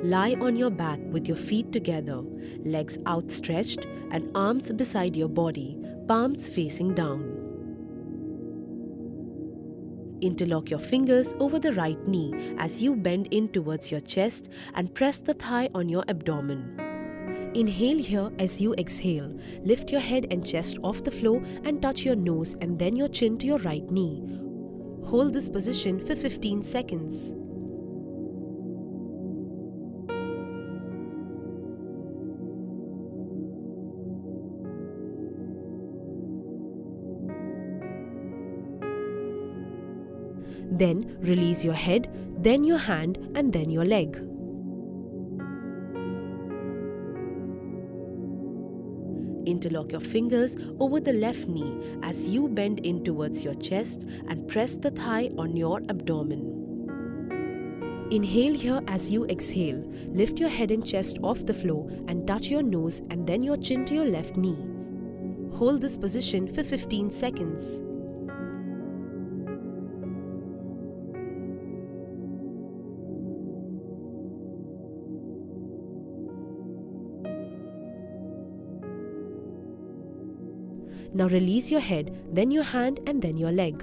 Lie on your back with your feet together, legs outstretched and arms beside your body, palms facing down. Interlock your fingers over the right knee as you bend in towards your chest and press the thigh on your abdomen. Inhale here as you exhale. Lift your head and chest off the floor and touch your nose and then your chin to your right knee. Hold this position for 15 seconds. Then release your head, then your hand and then your leg. Interlock your fingers over the left knee as you bend in towards your chest and press the thigh on your abdomen. Inhale here as you exhale. Lift your head and chest off the floor and touch your nose and then your chin to your left knee. Hold this position for 15 seconds. Now release your head, then your hand and then your leg.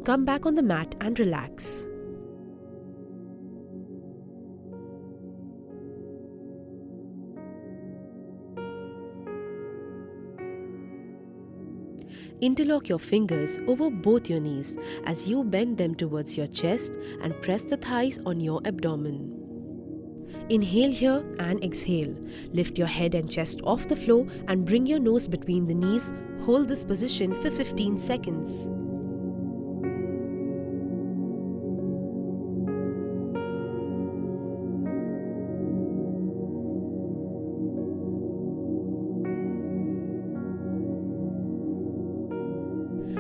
Come back on the mat and relax. Interlock your fingers over both your knees as you bend them towards your chest and press the thighs on your abdomen. Inhale here and exhale. Lift your head and chest off the floor and bring your nose between the knees. Hold this position for 15 seconds.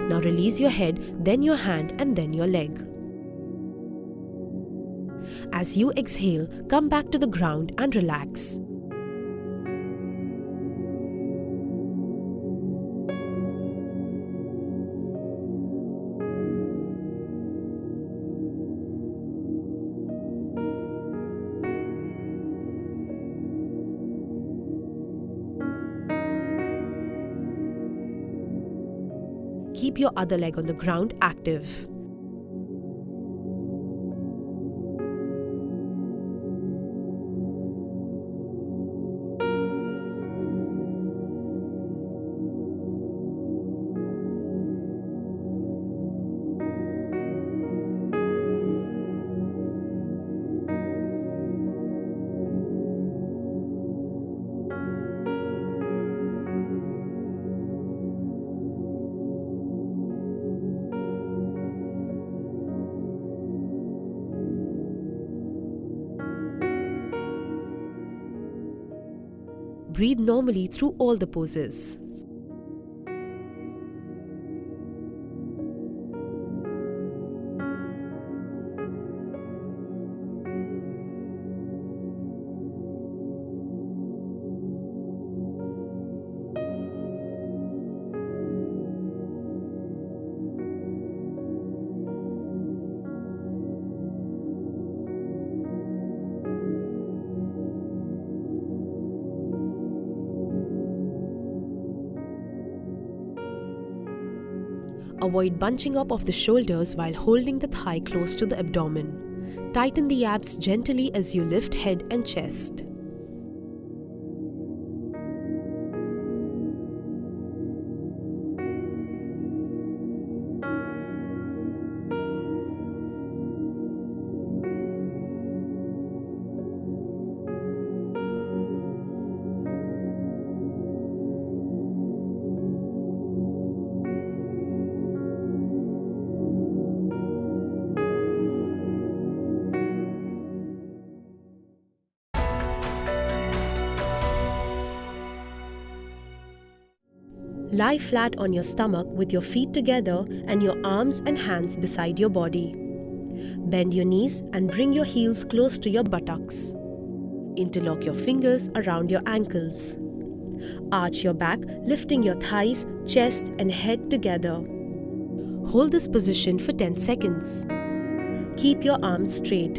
Now release your head, then your hand and then your leg. As you exhale, come back to the ground and relax. Keep your other leg on the ground active. Breathe normally through all the poses. Avoid bunching up of the shoulders while holding the thigh close to the abdomen. Tighten the abs gently as you lift head and chest. Lie flat on your stomach with your feet together and your arms and hands beside your body. Bend your knees and bring your heels close to your buttocks. Interlock your fingers around your ankles. Arch your back, lifting your thighs, chest and head together. Hold this position for 10 seconds. Keep your arms straight.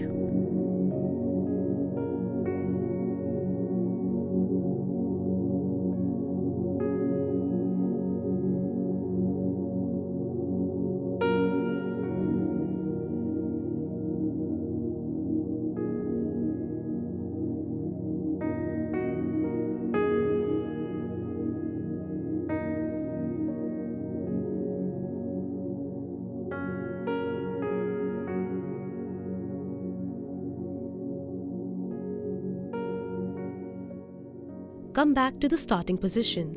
come back to the starting position.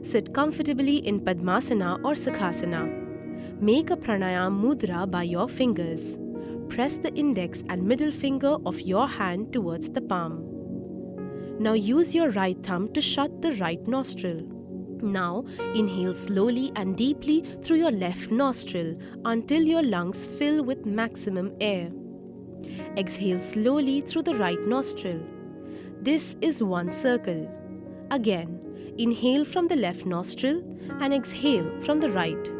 Sit comfortably in Padmasana or Sukhasana. Make a pranayam mudra by your fingers. Press the index and middle finger of your hand towards the palm. Now use your right thumb to shut the right nostril. Now inhale slowly and deeply through your left nostril until your lungs fill with maximum air. Exhale slowly through the right nostril. This is one circle. Again, inhale from the left nostril and exhale from the right.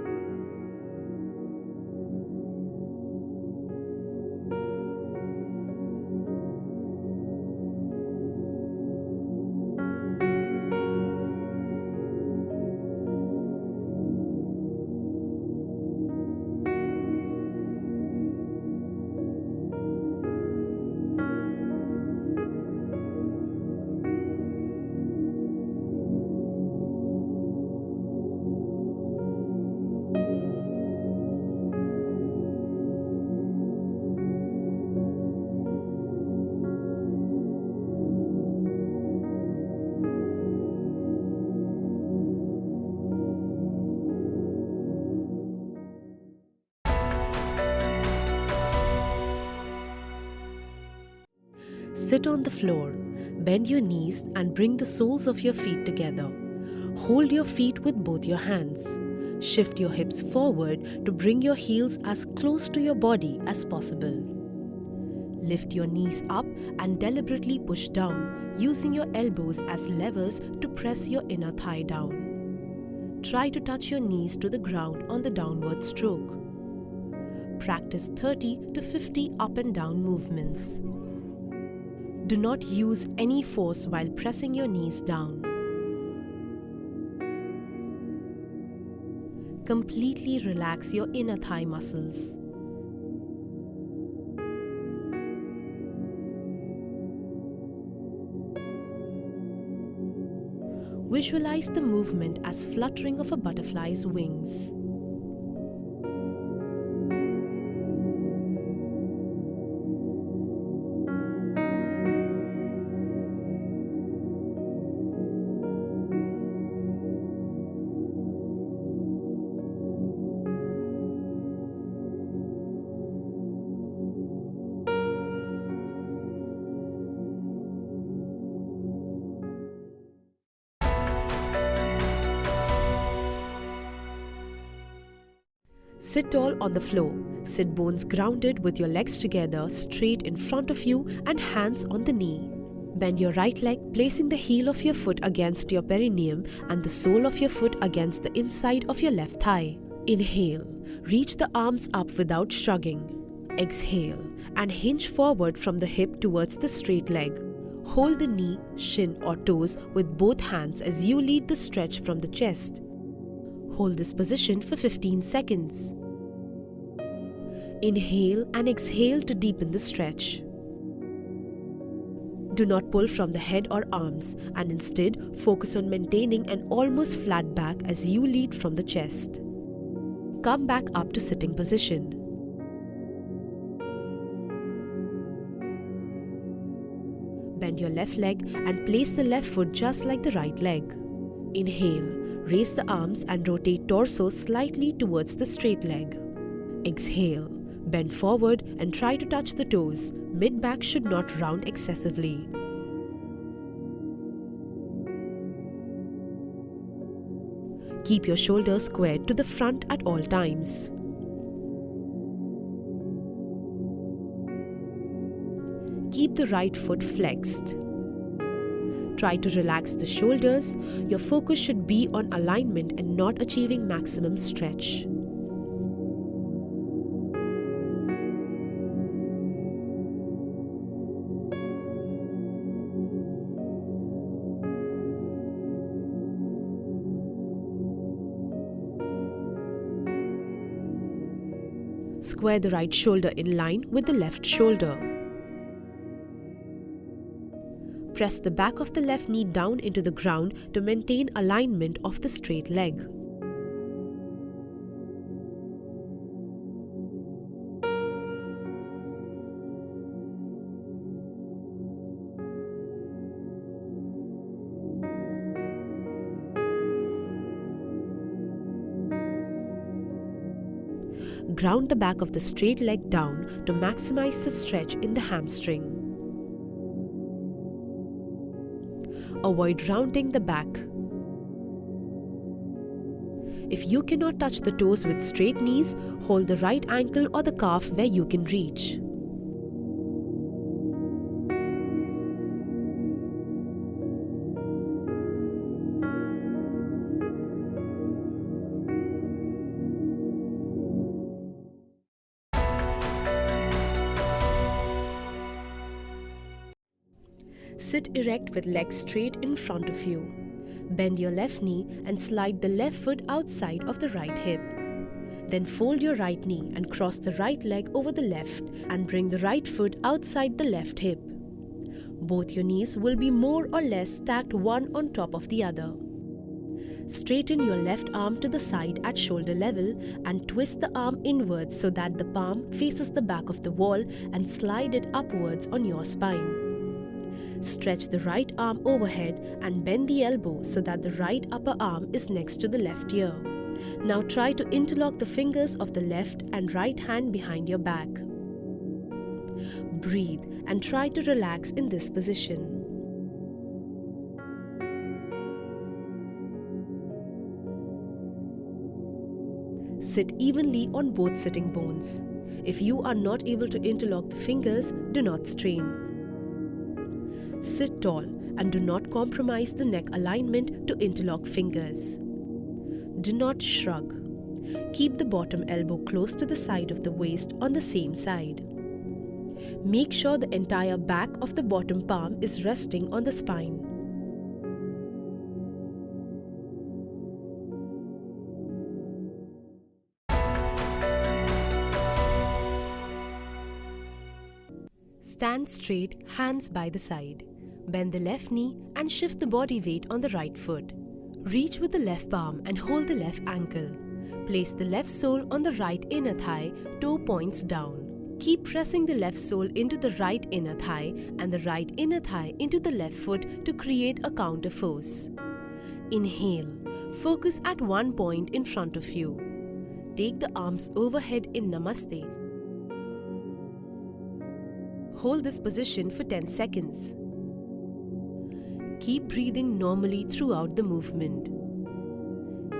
Sit on the floor, bend your knees and bring the soles of your feet together. Hold your feet with both your hands. Shift your hips forward to bring your heels as close to your body as possible. Lift your knees up and deliberately push down, using your elbows as levers to press your inner thigh down. Try to touch your knees to the ground on the downward stroke. Practice 30 to 50 up and down movements. Do not use any force while pressing your knees down. Completely relax your inner thigh muscles. Visualize the movement as fluttering of a butterfly's wings. Sit tall on the floor. Sit bones grounded with your legs together straight in front of you and hands on the knee. Bend your right leg, placing the heel of your foot against your perineum and the sole of your foot against the inside of your left thigh. Inhale. Reach the arms up without shrugging. Exhale and hinge forward from the hip towards the straight leg. Hold the knee, shin or toes with both hands as you lead the stretch from the chest. Hold this position for 15 seconds. Inhale and exhale to deepen the stretch. Do not pull from the head or arms and instead focus on maintaining an almost flat back as you lead from the chest. Come back up to sitting position. Bend your left leg and place the left foot just like the right leg. Inhale. Raise the arms and rotate torso slightly towards the straight leg. Exhale. Bend forward and try to touch the toes. Mid-back should not round excessively. Keep your shoulders squared to the front at all times. Keep the right foot flexed. Try to relax the shoulders. Your focus should be on alignment and not achieving maximum stretch. Square the right shoulder in line with the left shoulder. Press the back of the left knee down into the ground to maintain alignment of the straight leg. ground the back of the straight leg down to maximize the stretch in the hamstring. Avoid rounding the back. If you cannot touch the toes with straight knees, hold the right ankle or the calf where you can reach. Sit erect with legs straight in front of you. Bend your left knee and slide the left foot outside of the right hip. Then fold your right knee and cross the right leg over the left and bring the right foot outside the left hip. Both your knees will be more or less stacked one on top of the other. Straighten your left arm to the side at shoulder level and twist the arm inwards so that the palm faces the back of the wall and slide it upwards on your spine. Stretch the right arm overhead and bend the elbow so that the right upper arm is next to the left ear. Now try to interlock the fingers of the left and right hand behind your back. Breathe and try to relax in this position. Sit evenly on both sitting bones. If you are not able to interlock the fingers, do not strain. Sit tall and do not compromise the neck alignment to interlock fingers. Do not shrug. Keep the bottom elbow close to the side of the waist on the same side. Make sure the entire back of the bottom palm is resting on the spine. Stand straight, hands by the side. Bend the left knee and shift the body weight on the right foot. Reach with the left palm and hold the left ankle. Place the left sole on the right inner thigh, toe points down. Keep pressing the left sole into the right inner thigh and the right inner thigh into the left foot to create a counter force. Inhale. Focus at one point in front of you. Take the arms overhead in Namaste. Hold this position for 10 seconds. Keep breathing normally throughout the movement.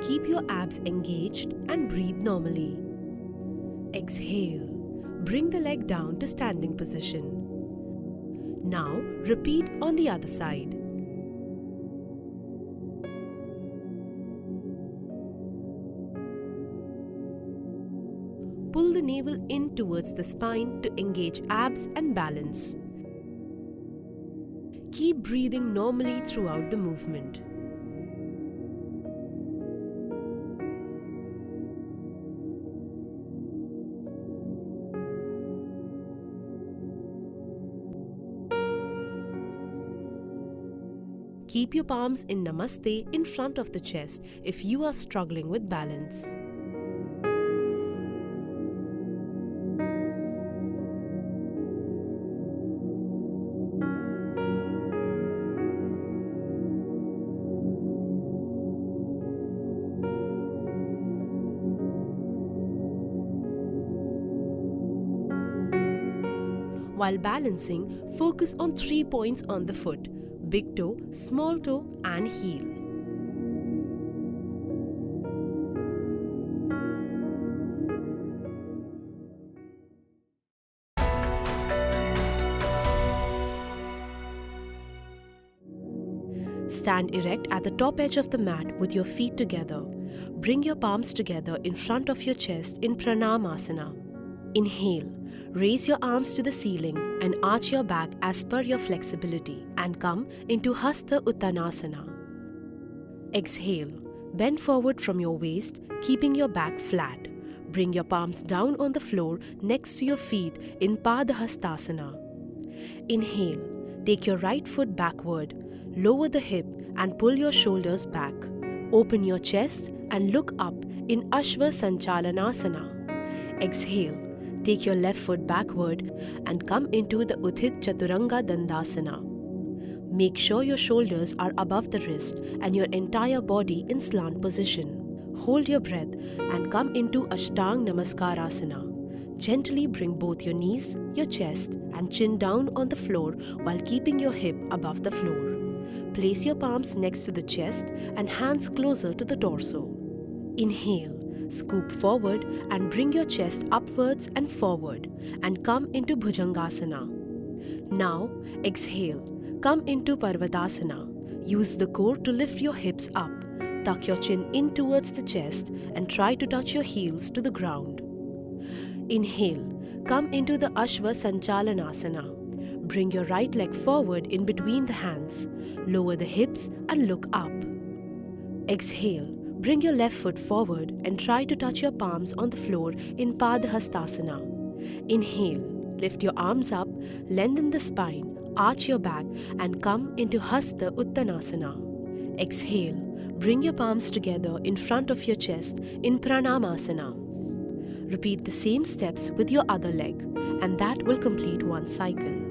Keep your abs engaged and breathe normally. Exhale. Bring the leg down to standing position. Now repeat on the other side. Pull the navel in towards the spine to engage abs and balance. Keep breathing normally throughout the movement. Keep your palms in Namaste in front of the chest if you are struggling with balance. While balancing, focus on 3 points on the foot: big toe, small toe, and heel. Stand erect at the top edge of the mat with your feet together. Bring your palms together in front of your chest in Pranamasana. Inhale. Raise your arms to the ceiling and arch your back as per your flexibility and come into Hasta Uttanasana. Exhale. Bend forward from your waist, keeping your back flat. Bring your palms down on the floor next to your feet in Padahastasana. Inhale. Take your right foot backward. Lower the hip and pull your shoulders back. Open your chest and look up in Ashva Sanchalanasana. Exhale. Take your left foot backward and come into the Uthit Chaturanga Dandasana. Make sure your shoulders are above the wrist and your entire body in slant position. Hold your breath and come into Ashtang Namaskarasana. Gently bring both your knees, your chest and chin down on the floor while keeping your hip above the floor. Place your palms next to the chest and hands closer to the torso. Inhale, scoop forward and bring your chest upwards and forward and come into Bhujangasana. Now, exhale, come into Parvatasana. Use the core to lift your hips up. Tuck your chin in towards the chest and try to touch your heels to the ground. Inhale, come into the Ashva Sanchalanasana. Bring your right leg forward in between the hands. Lower the hips and look up. Exhale, bring your left foot forward and try to touch your palms on the floor in Padhastasana. Inhale, lift your arms up, lengthen the spine, arch your back and come into Hasta Uttanasana. Exhale, bring your palms together in front of your chest in Pranamasana. Repeat the same steps with your other leg and that will complete one cycle.